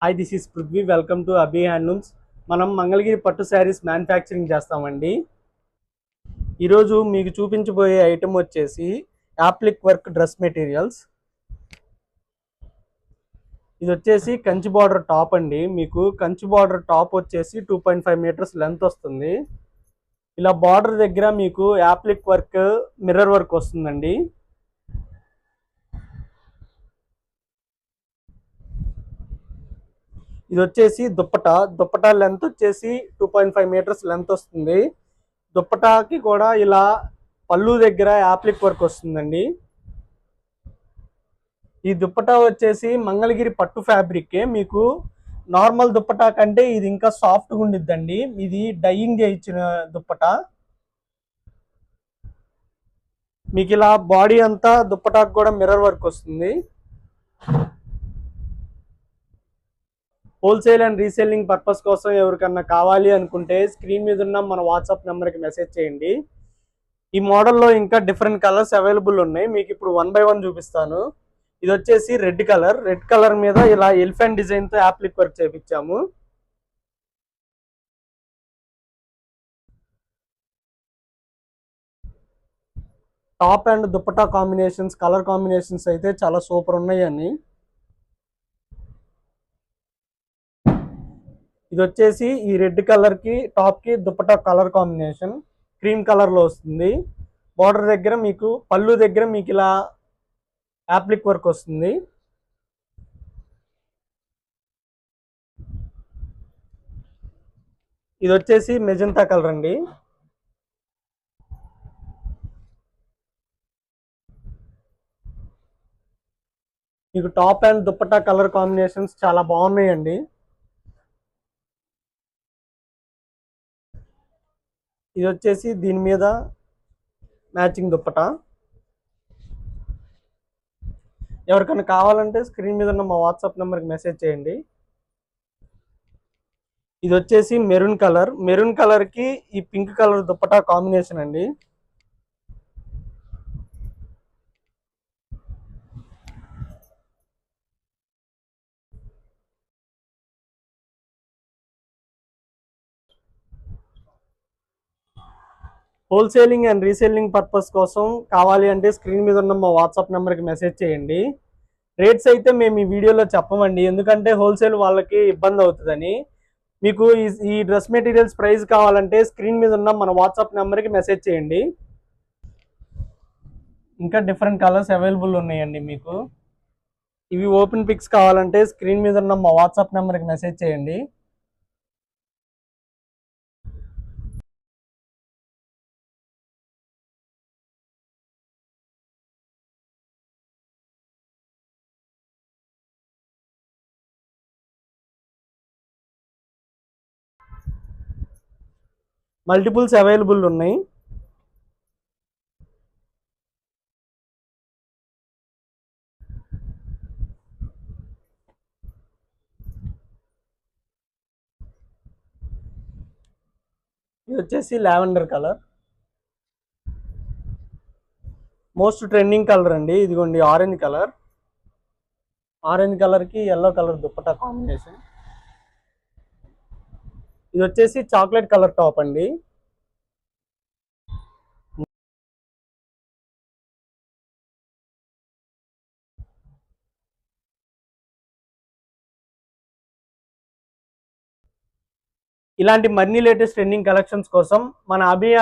Hi, this is Prithvi. Welcome to Abhi handlooms. మనం మంగళగిరి పట్టు saris manufacturing చేస్తామండి. ఈరోజు మీకు చూపించబోయే ఐటెం వచ్చేసి యాప్లిక్ వర్క్ డ్రెస్ మెటీరియల్స్. ఇది వచ్చేసి కంచి బార్డర్ టాప్ అండి. మీకు కంచి బార్డర్ టాప్ వచ్చేసి 2.5 మీటర్స్ లెంత్ వస్తుంది. ఇలా బార్డర్ దగ్గర మీకు యాప్లిక్ వర్క్, మిర్రర్ వర్క్ వస్తుందండి. ఇది వచ్చేసి దుప్పటా లెంత్ వచ్చేసి 2.5 మీటర్స్ లెంత్ వస్తుంది. దుప్పటాకి కూడా ఇలా పళ్ళు దగ్గర యాప్లిక్ వర్క్ వస్తుందండి. ఈ దుప్పటా వచ్చేసి మంగళగిరి పట్టు ఫ్యాబ్రిక్. మీకు నార్మల్ దుప్పటా కంటే ఇది ఇంకా సాఫ్ట్గా ఉండిద్దండి. ఇది డైయింగ్ చేయించిన దుప్పటా. మీకు ఇలా బాడీ అంతా దుప్పటాకు కూడా మిర్రర్ వర్క్ వస్తుంది. హోల్సేల్ అండ్ రీసేలింగ్ పర్పస్ కోసం ఎవరికన్నా కావాలి అనుకుంటే స్క్రీన్ మీద ఉన్న మన వాట్సాప్ నెంబర్కి మెసేజ్ చేయండి. ఈ మోడల్లో ఇంకా డిఫరెంట్ కలర్స్ అవైలబుల్ ఉన్నాయి. మీకు ఇప్పుడు 1 by 1 చూపిస్తాను. ఇది వచ్చేసి రెడ్ కలర్ మీద ఇలా ఎలిఫెంట్ డిజైన్తో యాప్లిక్ వర్క్ చేపించాము. Top and dupatta combinations, colour combinations అయితే చాలా సూపర్ ఉన్నాయండి. ఇది వచ్చేసి ఈ రెడ్ కలర్కి టాప్కి దుప్పటా కలర్ కాంబినేషన్ క్రీమ్ కలర్లో వస్తుంది. బార్డర్ దగ్గర మీకు పళ్ళు దగ్గర మీకు ఇలా యాప్లిక్ వర్క్ వస్తుంది. ఇది వచ్చేసి మెజంతా కలర్ అండి. మీకు top and dupatta colour combinations చాలా బాగున్నాయండి. ఇది వచ్చేసి దీని మీద మ్యాచింగ్ దుప్పటా. ఎవరికైనా కావాలంటే స్క్రీన్ మీద ఉన్న మా వాట్సాప్ నెంబర్కి మెసేజ్ చేయండి. ఇది వచ్చేసి మెరూన్ కలర్కి ఈ పింక్ కలర్ దుప్పటా కాంబినేషన్ అండి. హోల్సేలింగ్ అండ్ రీసేలింగ్ పర్పస్ కోసం కావాలి అంటే స్క్రీన్ మీద ఉన్న మా వాట్సాప్ నెంబర్కి మెసేజ్ చేయండి. రేట్స్ అయితే మేము ఈ వీడియోలో చెప్పమండి, ఎందుకంటే హోల్సేల్ వాళ్ళకి ఇబ్బంది అవుతుందని. మీకు ఈ డ్రెస్ మెటీరియల్స్ ప్రైస్ కావాలంటే స్క్రీన్ మీద ఉన్న మన వాట్సాప్ నెంబర్కి మెసేజ్ చేయండి. ఇంకా డిఫరెంట్ కలర్స్ అవైలబుల్ ఉన్నాయండి. మీకు ఇవి ఓపెన్ పిక్స్ కావాలంటే స్క్రీన్ మీద ఉన్న మా వాట్సాప్ నెంబర్కి మెసేజ్ చేయండి. మల్టిపుల్స్ అవైలబుల్ ఉన్నాయి. ఇది వచ్చేసి lavender colour, most trending colour అండి. ఇదిగోండి ఆరెంజ్ కలర్కి ఎల్లో కలర్ దుప్పటా కాంబినేషన్. ఇది వచ్చేసి చాక్లెట్ కలర్ టాప్ అండి. ఇలాంటి మరిన్ని లేటెస్ట్ ట్రెండింగ్ కలెక్షన్స్ కోసం మన అభి